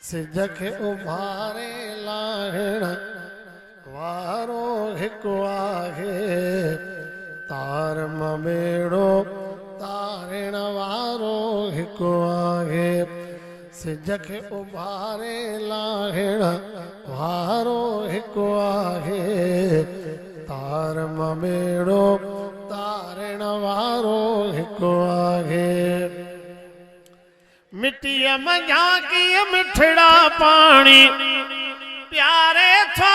सिज खे उभारे लाहिण वारो हिकु आहे, तार ममेड़ो तारिण वारो हिकु आहे। सिज खे उभारे लाहिण वारो हिकु आहे, तार ममेड़ो तारिण वारो हिकु आहे। मिट्टीअ मंझां कीअं मिठड़ा पाणी प्यारे थो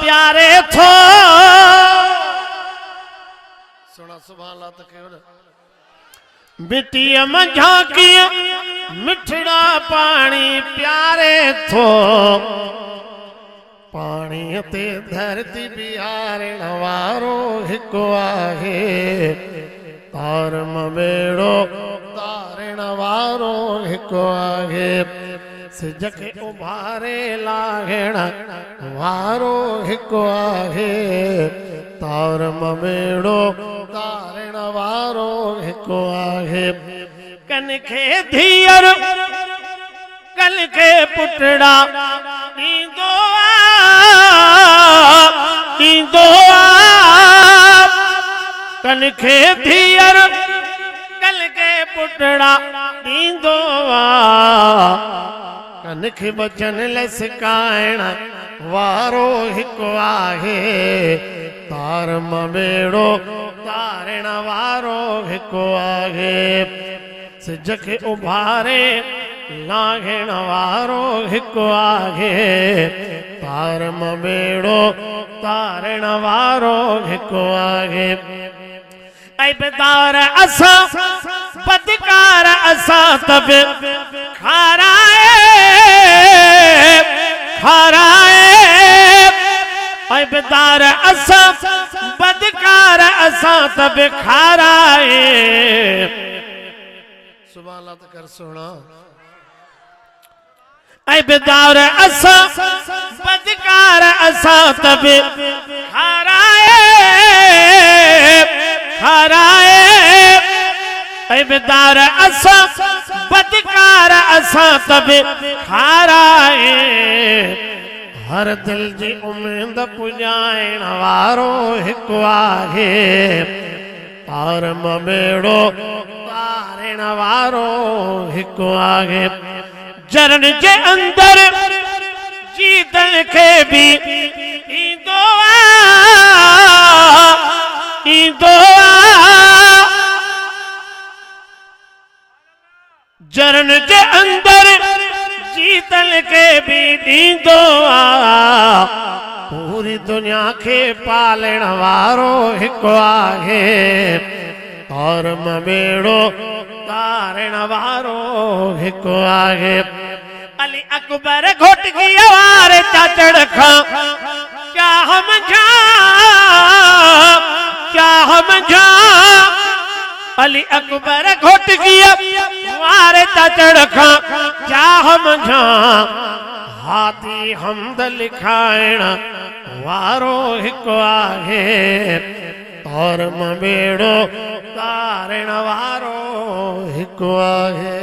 प्यारे थो। सुना सुभान अल्लाह त कयो न। मिट्टीअ मंझां कीअं मिठड़ा पाणी प्यारे थो, पाणीअ ते धरती बिहारण वारो हिकु आहे, तार ममेड़ो तारिण वारो हिकु आहे। सिज खे उभारे लाहिण वारो हिकु आहे, तार ममेड़ो तारिण वारो हिकु आहे। कन खे धीअर कल खे पुटड़ा ॾींदो कन खे धीअर कल के पुटड़ा ॾींदो कन खे बचन लाइ सिकाइण वारो हिकु आहे, तार ममेड़ो तारिण वारो हिकु आहे। सिज खे उभारे लाहिण वारो हिकु आहे, तार ममेड़ो तारिण वारो हिकु आहे। ऐबदार असा बदकार असा तब खाराए ऐबदार असा बदकार असा तब खाराए। सुभान अल्लाह त कर सुना। ऐबदार असा बदकार असा तब खाराए ऐबदार असा बदकार असा तब खाराए। हर दिल जी उम्मीद पुॼाइण वारो हिकु आहे, तार ममेड़ो तारिण वारो हिकु आहे। जरन जे अंदर जीतण खे भी ईंदो जरन जे अंदर जीतल के भी ॾींदो पूरी दुनिया के पालण वारो हिकु आहे, और ममेड़ो तारिण वारो हिकु आहे। अली अकबर घोट की आवार चाचड़ खां क्या हम जा अली अकबर घोट किया वारे चढ़ खां क्या हम जा हाथी हमद लिखाइण वारो हिकु आहे, और ममेड़ो तारिण वारो हिकु आहे।